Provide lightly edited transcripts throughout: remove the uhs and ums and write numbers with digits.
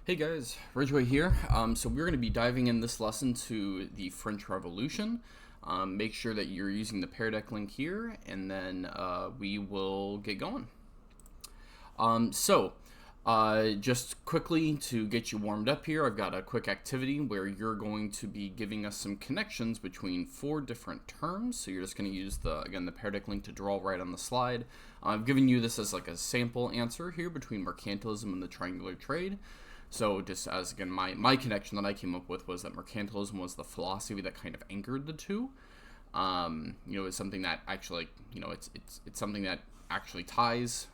Hey guys, Ridgeway here. So we're going to be diving in this lesson to the French Revolution. Make sure that you're using the Pear Deck link here, and then we will get going. Just quickly to get you warmed up here, I've got a quick activity where you're going to be giving us some connections between 4 different terms. So you're just going to use the Pear Deck link to draw right on the slide. I've given you this as like a sample answer here between mercantilism and the triangular trade. So just as, again, my connection that I came up with was that mercantilism was the philosophy that kind of anchored the two. It's something that actually, it's something that actually ties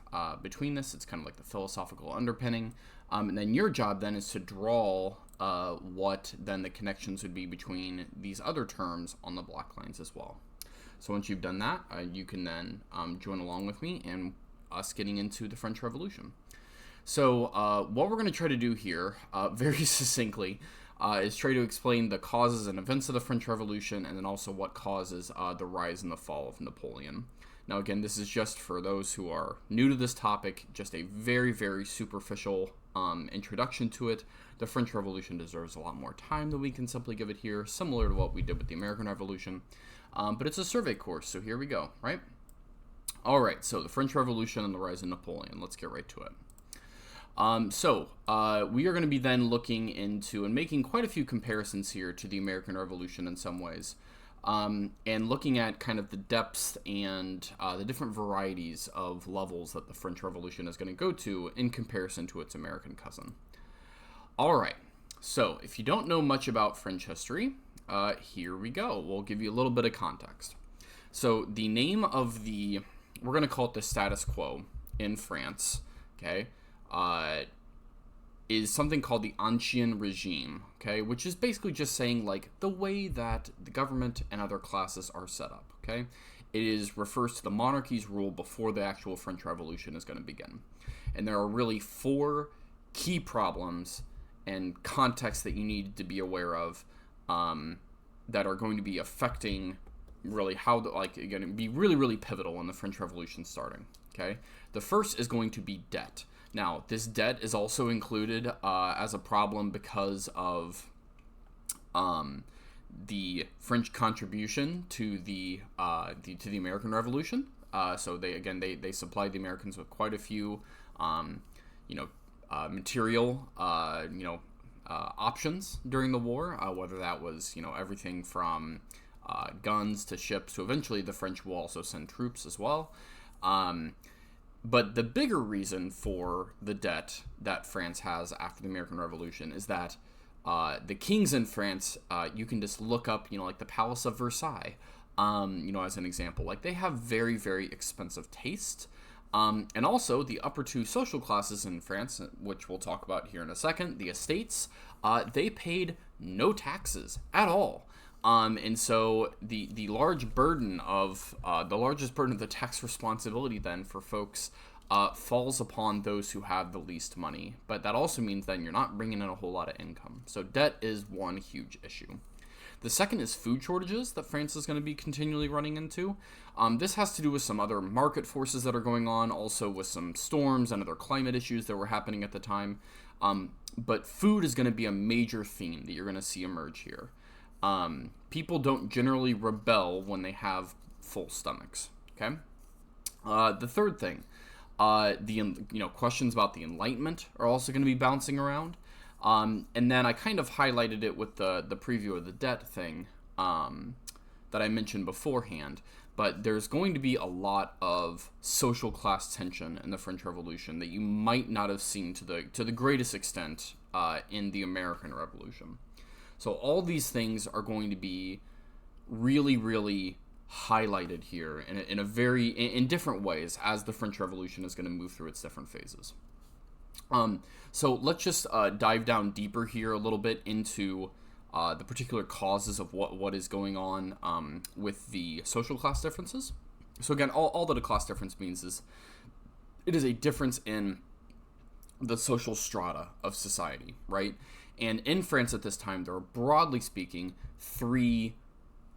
between this. It's kind of like the philosophical underpinning. And then your job then is to draw what then the connections would be between these other terms on the block lines as well. So once you've done that, you can then join along with me and us getting into the French Revolution. So what we're going to try to do here, very succinctly, is try to explain the causes and events of the French Revolution, and then also what causes the rise and the fall of Napoleon. Now, again, this is just for those who are new to this topic, just a very, very superficial introduction to it. The French Revolution deserves a lot more time than we can simply give it here, similar to what we did with the American Revolution. But it's a survey course, so here we go, right? All right, so the French Revolution and the rise of Napoleon. Let's get right to it. We are going to be then looking into and making quite a few comparisons here to the American Revolution in some ways, and looking at kind of the depths and the different varieties of levels that the French Revolution is going to go to in comparison to its American cousin. All right, so if you don't know much about French history, here we go. We'll give you a little bit of context. So the name of we're going to call it the status quo in France, okay? Is something called the Ancien Regime, okay, which is basically just saying like the way that the government and other classes are set up, okay. It refers to the monarchy's rule before the actual French Revolution is going to begin, and there are really 4 key problems and contexts that you need to be aware of that are going to be affecting really how be really, really pivotal in the French Revolution starting, okay. The first is going to be debt. Now, this debt is also included as a problem because of the French contribution to the American Revolution. So they supplied the Americans with quite a few material options during the war, whether that was everything from guns to ships to eventually the French will also send troops as well. But the bigger reason for the debt that France has after the American Revolution is that the kings in France, you can just look up, like the Palace of Versailles, as an example. Like, they have very, very expensive taste. And also, the upper 2 social classes in France, which we'll talk about here in a second, the estates, they paid no taxes at all. And so the largest burden of the tax responsibility then for folks falls upon those who have the least money. But that also means then you're not bringing in a whole lot of income. So debt is one huge issue. The second is food shortages that France is going to be continually running into. This has to do with some other market forces that are going on, also with some storms and other climate issues that were happening at the time. But food is going to be a major theme that you're going to see emerge here. People don't generally rebel when they have full stomachs, okay? The third thing, questions about the Enlightenment are also going to be bouncing around. And then I kind of highlighted it with the preview of the debt thing that I mentioned beforehand. But there's going to be a lot of social class tension in the French Revolution that you might not have seen to the greatest extent in the American Revolution. So all these things are going to be really, really highlighted here in different ways as the French Revolution is going to move through its different phases. So let's just dive down deeper here a little bit into the particular causes of what is going on with the social class differences. So again, all that a class difference means is it is a difference in the social strata of society, right? And in France at this time, there are, broadly speaking, 3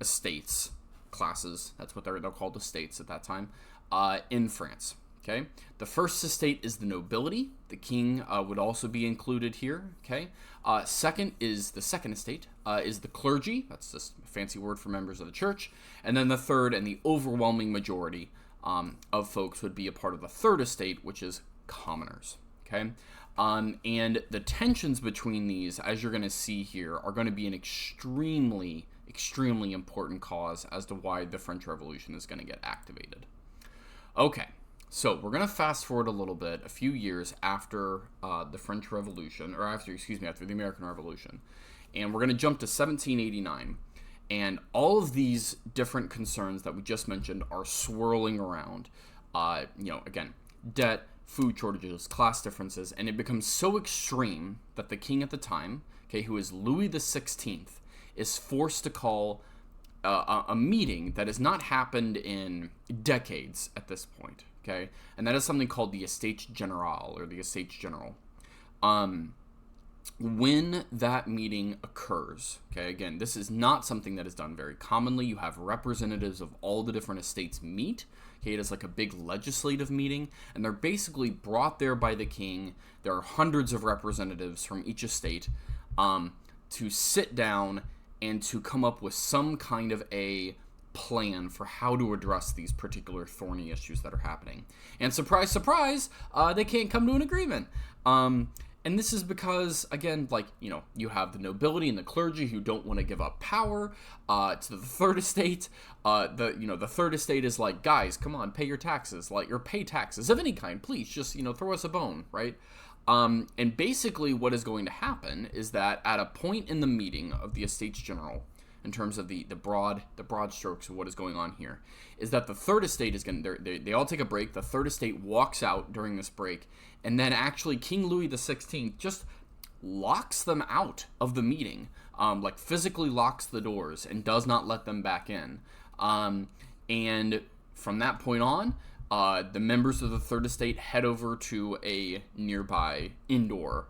estates, classes, that's what they're called, estates at that time, in France. Okay, the first estate is the nobility. The king would also be included here. Okay, second is the second estate, is the clergy. That's just a fancy word for members of the church. And then the third and the overwhelming majority of folks would be a part of the third estate, which is commoners. Okay, and the tensions between these, as you're going to see here, are going to be an extremely important cause as to why the French Revolution is going to get activated. Okay. So we're going to fast forward a little bit, a few years after the French Revolution, or after the American Revolution. And we're going to jump to 1789. And all of these different concerns that we just mentioned are swirling around. Again, debt, food shortages, class differences. And it becomes so extreme that the king at the time, okay, who is Louis XVI, is forced to call a meeting that has not happened in decades at this point. Okay, and that is something called the Estates General, or the Estates General. When that meeting occurs, okay, again, this is not something that is done very commonly. You have representatives of all the different estates meet. Okay, it is like a big legislative meeting, and they're basically brought there by the king. There are hundreds of representatives from each estate to sit down and to come up with some kind of a plan for how to address these particular thorny issues that are happening. And surprise, surprise, they can't come to an agreement. And this is because, again, you have the nobility and the clergy who don't want to give up power to the third estate. The third estate is like, guys, come on, pay your taxes, or pay taxes of any kind, please, just, throw us a bone, right? And basically what is going to happen is that at a point in the meeting of the Estates General, in terms of the broad strokes of what is going on here, is that the third estate is going to, they all take a break. The third estate walks out during this break, and then actually King Louis XVI just locks them out of the meeting, physically locks the doors and does not let them back in. And from that point on, the members of the third estate head over to a nearby indoor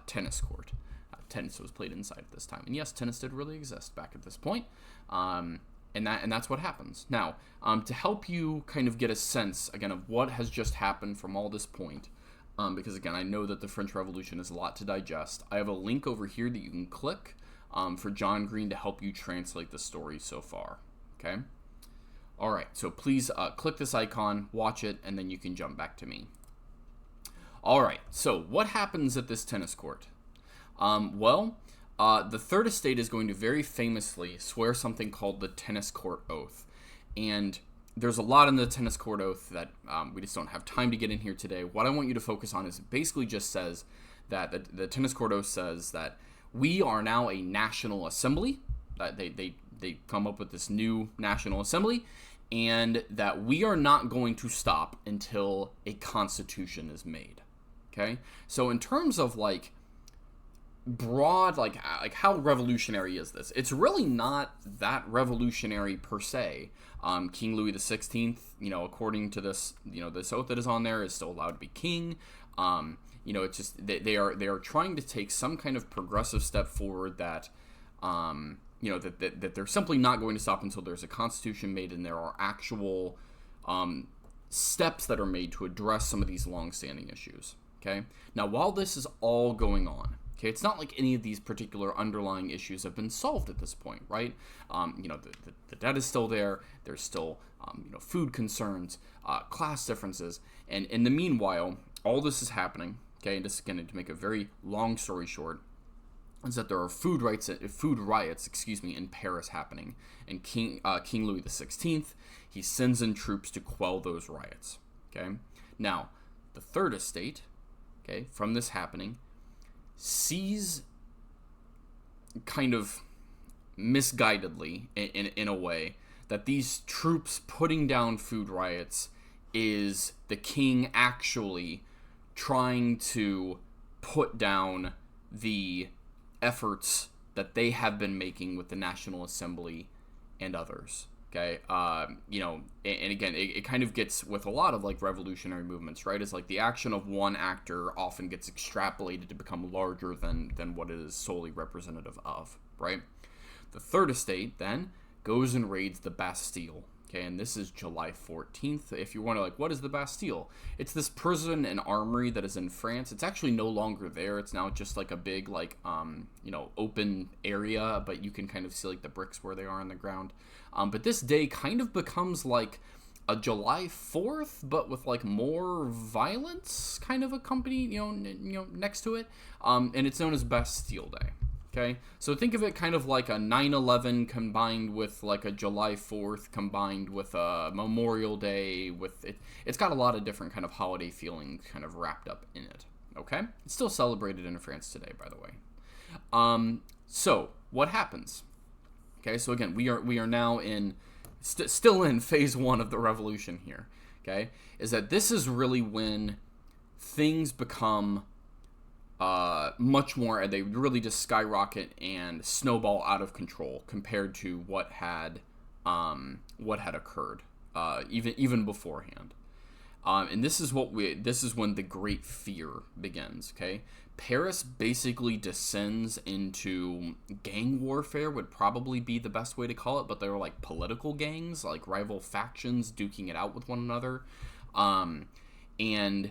tennis court. Tennis was played inside at this time, and yes, tennis did really exist back at this point, and that's what happens. Now, to help you kind of get a sense again of what has just happened from all this point, because again, I know that the French Revolution is a lot to digest. I have a link over here that you can click for John Green to help you translate the story so far. Okay. All right. So please click this icon, watch it, and then you can jump back to me. All right. So what happens at this tennis court? The third estate is going to very famously swear something called the tennis court oath. And there's a lot in the tennis court oath that we just don't have time to get in here today. What I want you to focus on is it basically just says that the tennis court oath says that we are now a national assembly. That they come up with this new national assembly, and that we are not going to stop until a constitution is made. Okay? So in terms of broad, how revolutionary is this? It's really not that revolutionary per se. King Louis XVI, according to this, this oath that is on there, is still allowed to be king. It's just they are trying to take some kind of progressive step forward that, that they're simply not going to stop until there's a constitution made and there are actual steps that are made to address some of these long-standing issues. Okay. Now, while this is all going on, okay, it's not like any of these particular underlying issues have been solved at this point, right? The debt is still there. There's still, food concerns, class differences. And in the meanwhile, all this is happening, okay, and just again, to make a very long story short, is that there are food riots, in Paris happening. And King Louis XVI, he sends in troops to quell those riots, okay? Now, the third estate, okay, from this happening, sees kind of misguidedly in a way that these troops putting down food riots is the king actually trying to put down the efforts that they have been making with the National Assembly and others. Okay, and again, it kind of gets with a lot of revolutionary movements, right? It's the action of one actor often gets extrapolated to become larger than what it is solely representative of, right? The third estate then goes and raids the Bastille. Okay, and this is July 14th. If you want to, like, what is the Bastille? It's this prison and armory that is in France. It's actually no longer there. It's now just like a big, like, open area, but you can kind of see, like, the bricks where they are on the ground. But this day kind of becomes like a July 4th, but with, like, more violence kind of accompanied, next to it. And it's known as Bastille Day. Okay, so think of it kind of like a 9/11 combined with like a July 4th combined with a Memorial Day. It's got a lot of different kind of holiday feeling kind of wrapped up in it. Okay, it's still celebrated in France today, by the way. So what happens? Okay, so again, we are now in still in phase 1 of the revolution here. Okay, is that this is really when things become much more, they really just skyrocket and snowball out of control compared to what had occurred even beforehand. And this is when the Great Fear begins. Okay, Paris basically descends into gang warfare, would probably be the best way to call it, but they were like political gangs, like rival factions duking it out with one another, and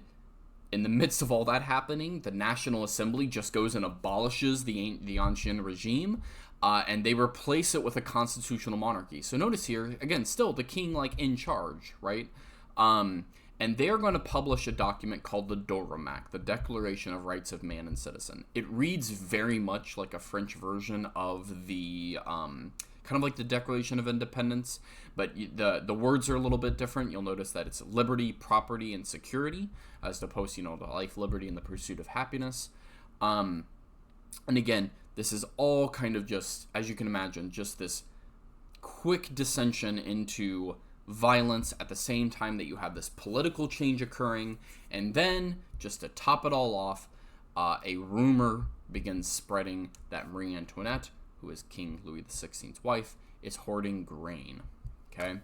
in the midst of all that happening, the National Assembly just goes and abolishes the ancien regime, and they replace it with a constitutional monarchy. So notice here, again, still the king, like, in charge, right? And they're going to publish a document called the Doremak, the Declaration of Rights of Man and Citizen. It reads very much like a French version of the kind of like the Declaration of Independence, but the words are a little bit different. You'll notice that it's liberty, property, and security, as opposed to, the life, liberty, and the pursuit of happiness. And again, this is all kind of just, as you can imagine, just this quick dissension into violence at the same time that you have this political change occurring. And then, just to top it all off, a rumor begins spreading that Marie Antoinette, who is King Louis XVI's wife, is hoarding grain. Okay?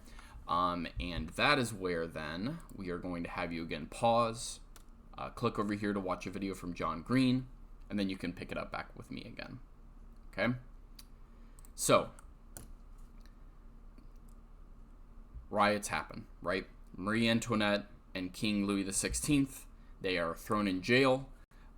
And that is where then we are going to have you again pause, click over here to watch a video from John Green, and then you can pick it up back with me again. Okay? So, riots happen, right? Marie Antoinette and King Louis XVI, they are thrown in jail,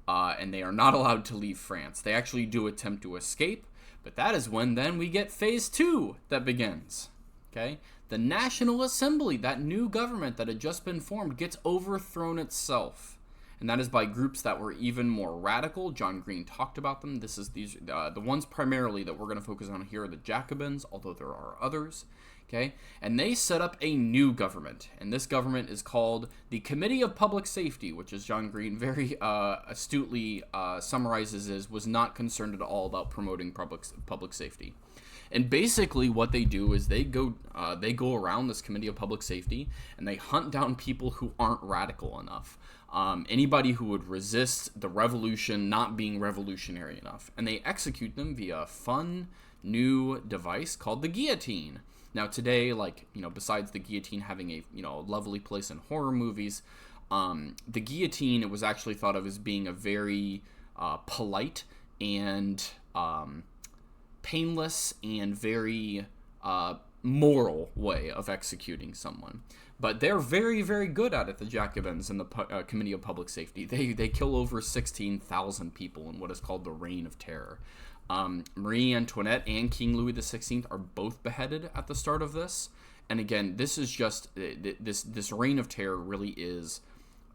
and they are not allowed to leave France. They actually do attempt to escape, but that is when then we get phase 2 that begins. Okay? The National Assembly, that new government that had just been formed, gets overthrown itself. And that is by groups that were even more radical. John Green talked about them. The ones primarily that we're going to focus on here are the Jacobins, although there are others. Okay? And they set up a new government. And this government is called the Committee of Public Safety, which, as John Green very astutely summarizes, was not concerned at all about promoting public safety. And basically what they do is they go around this Committee of Public Safety and they hunt down people who aren't radical enough. Anybody who would resist the revolution not being revolutionary enough. And they execute them via a fun new device called the guillotine. Now today, besides the guillotine having a lovely place in horror movies, the guillotine, it was actually thought of as being a very polite and painless and very moral way of executing someone. But they're very, very good at it, the Jacobins and the Committee of Public Safety. They kill over 16,000 people in what is called the Reign of Terror. Marie Antoinette and King Louis XVI are both beheaded at the start of this. And again, this is just, this Reign of Terror really is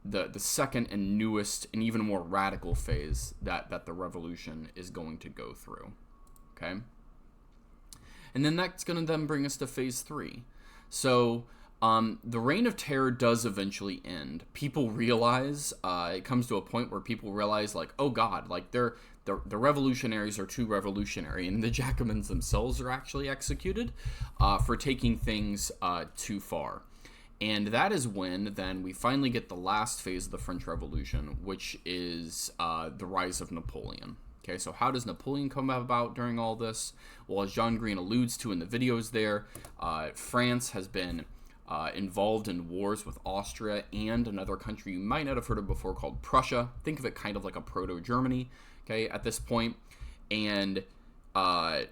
the second and newest and even more radical phase that the revolution is going to go through. Okay? And then that's going to then bring us to phase 3. So, the Reign of Terror does eventually end. People realize, it comes to a point where people realize, oh God, the revolutionaries are too revolutionary, and the Jacobins themselves are actually executed for taking things too far. And that is when then we finally get the last phase of the French Revolution, which is the rise of Napoleon. Okay, so how does Napoleon come about during all this? Well, as John Green alludes to in the videos there, France has been involved in wars with Austria and another country you might not have heard of before called Prussia. Think of it kind of like a proto-Germany, okay, at this point. And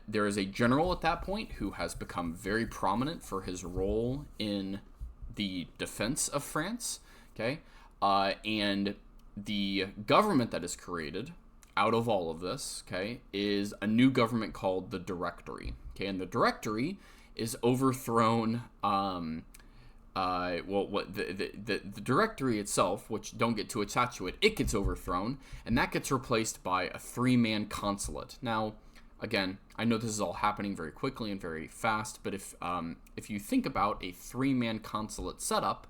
There is a general at that point who has become very prominent for his role in the defense of France, okay? And the government that is created out of all of this, okay, is a new government called the Directory, okay? And the Directory is overthrown. The Directory itself, which don't get too attached to it, it gets overthrown, and that gets replaced by a 3-man consulate. Now, again, I know this is all happening very quickly and very fast, but if you think about a 3-man consulate setup,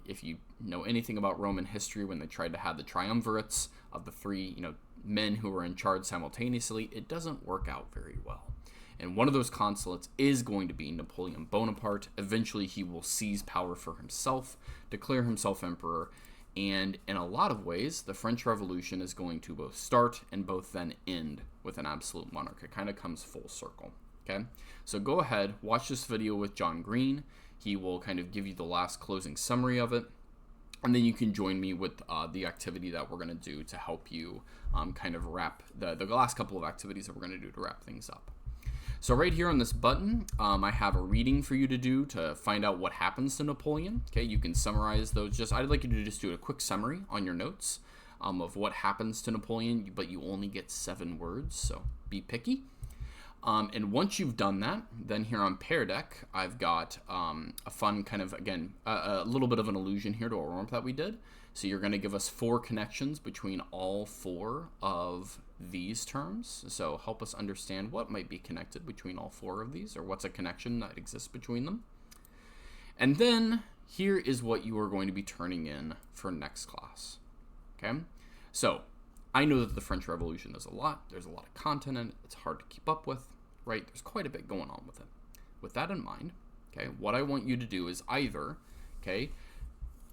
if you know anything about Roman history, when they tried to have the triumvirates of the 3, men who were in charge simultaneously, it doesn't work out very well. And one of those consulates is going to be Napoleon Bonaparte. Eventually, he will seize power for himself, declare himself emperor, and in a lot of ways, the French Revolution is going to both start and both then end with an absolute monarch. It kind of comes full circle, okay? So go ahead, watch this video with John Green. He will kind of give you the last closing summary of it, and then you can join me with the activity that we're going to do to help you kind of wrap the last couple of activities that we're going to do to wrap things up. So right here on this button, I have a reading for you to do to find out what happens to Napoleon. Okay, you can summarize those. I'd like you to just do a quick summary on your notes of what happens to Napoleon, but you only get 7 words, so be picky. And once you've done that, then here on Pear Deck, I've got a fun kind of, again, a little bit of an allusion here to a warm-up that we did. So you're going to give us 4 connections between all 4 of these terms. So help us understand what might be connected between all 4 of these, or what's a connection that exists between them. And then here is what you are going to be turning in for next class. Okay? So I know that the French Revolution is a lot. There's a lot of content in it. It's hard to keep up with, right? There's quite a bit going on with it. With that in mind, okay, what I want you to do is either, okay,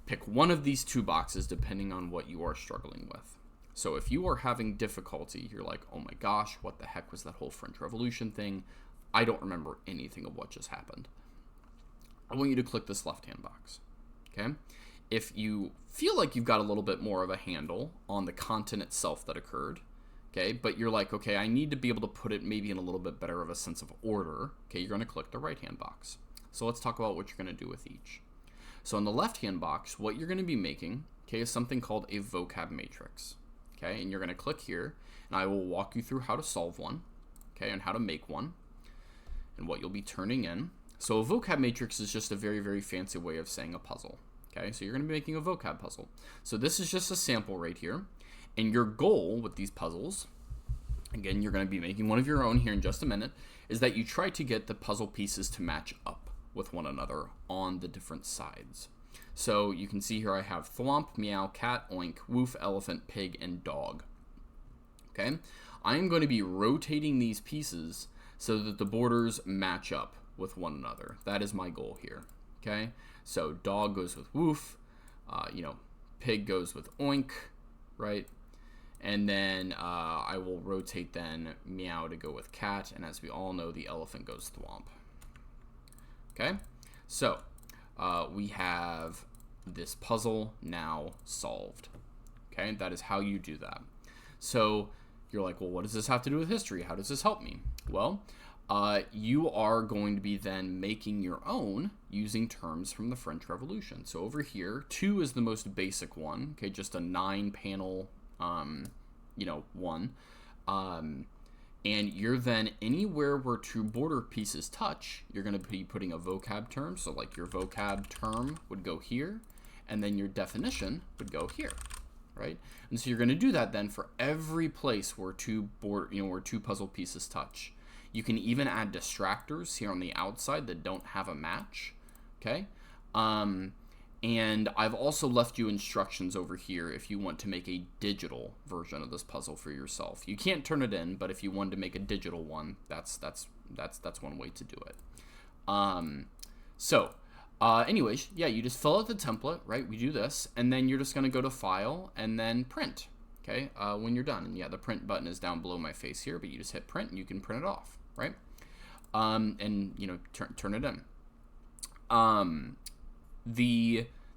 pick one of these 2 boxes depending on what you are struggling with. So if you are having difficulty, you're like, oh my gosh, what the heck was that whole French Revolution thing? I don't remember anything of what just happened. I want you to click this left-hand box, okay? If you feel like you've got a little bit more of a handle on the content itself that occurred, okay, but you're like, okay, I need to be able to put it maybe in a little bit better of a sense of order, okay, you're going to click the right-hand box. So let's talk about what you're going to do with each. So in the left-hand box, what you're going to be making, okay, is something called a vocab matrix, okay, and you're going to click here, and I will walk you through how to solve one, okay, and how to make one, and what you'll be turning in. So a vocab matrix is just a very, very fancy way of saying a puzzle, okay, so you're going to be making a vocab puzzle. So this is just a sample right here, and your goal with these puzzles, again, you're going to be making one of your own here in just a minute, is that you try to get the puzzle pieces to match up with one another on the different sides. So you can see here I have thwomp, meow, cat, oink, woof, elephant, pig, and dog. Okay, I am going to be rotating these pieces so that the borders match up with one another. That is my goal here. Okay, so dog goes with woof, pig goes with oink, right? And then I will rotate then meow to go with cat, and as we all know, the elephant goes thwomp. Okay, so we have this puzzle now solved. Okay, that is how you do that. So you're like, well, what does this have to do with history? How does this help me? Well, you are going to be then making your own using terms from the French Revolution. So over here, 2 is the most basic one. Okay, just a 9-panel, one. And you're then anywhere where 2 border pieces touch, you're going to be putting a vocab term. So like your vocab term would go here, and then your definition would go here, right? And so you're going to do that then for every place where 2 puzzle pieces touch. You can even add distractors here on the outside that don't have a match, okay? And I've also left you instructions over here if you want to make a digital version of this puzzle for yourself. You can't turn it in, but if you wanted to make a digital one, that's one way to do it. Anyways, yeah, you just fill out the template, right? We do this, and then you're just going to go to File and then Print, okay, when you're done. And yeah, the print button is down below my face here, but you just hit print and you can print it off, right? And, turn it in.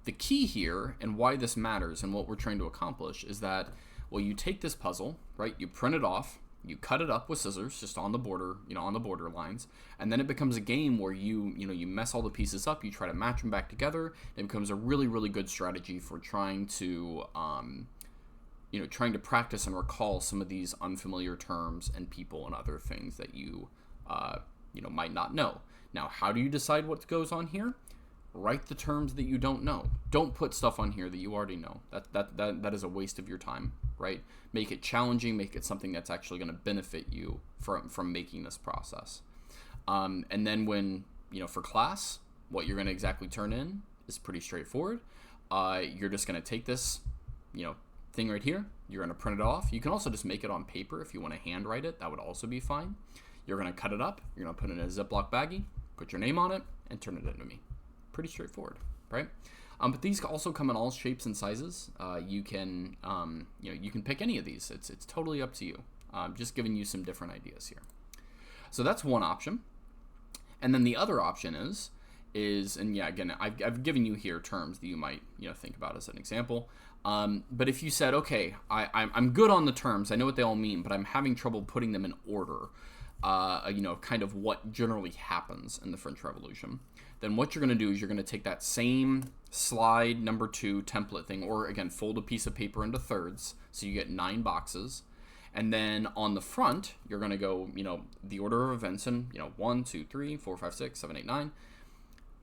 The key here and why this matters and what we're trying to accomplish is that, well, you take this puzzle, right? You print it off, You cut it up with scissors, just on the border, on the border lines, and then it becomes a game where you mess all the pieces up, you try to match them back together. It becomes a really, really good strategy for trying to, practice and recall some of these unfamiliar terms and people and other things that you might not know. Now, how do you decide what goes on here? Write the terms that you don't know. Don't put stuff on here that you already know. That is a waste of your time, right? Make it challenging. Make it something that's actually going to benefit you from making this process. And then when, for class, what you're going to exactly turn in is pretty straightforward. You're just going to take this, thing right here. You're going to print it off. You can also just make it on paper if you want to handwrite it. That would also be fine. You're going to cut it up. You're going to put it in a Ziploc baggie, put your name on it, and turn it into me. Pretty straightforward, right? But these also come in all shapes and sizes. You can pick any of these. It's totally up to you. Just giving you some different ideas here. So that's one option. And then the other option is again, I've given you here terms that you might think about as an example. But if you said, okay, I'm good on the terms, I know what they all mean, but I'm having trouble putting them in order. Kind of what generally happens in the French Revolution, then what you're going to do is you're going to take that same slide number 2 template thing, or again, fold a piece of paper into thirds, so you get 9 boxes. And then on the front, you're going to go, the order of events in, 1, 2, 3, 4, 5, 6, 7, 8, 9.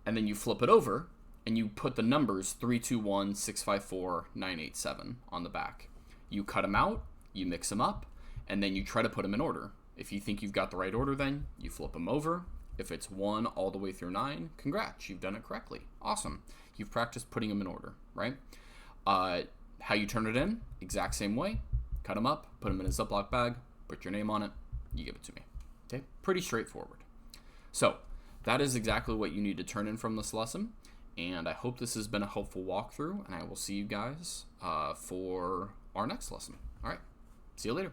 And then you flip it over, and you put the numbers 3, 2, 1, 6, 5, 4, 9, 8, 7 on the back. You cut them out, you mix them up, and then you try to put them in order. If you think you've got the right order, then you flip them over. If it's 1 all the way through 9, congrats, you've done it correctly. Awesome. You've practiced putting them in order, right? How you turn it in, exact same way. Cut them up, put them in a Ziploc bag, put your name on it, you give it to me. Okay, pretty straightforward. So that is exactly what you need to turn in from this lesson. And I hope this has been a helpful walkthrough, and I will see you guys for our next lesson. All right, see you later.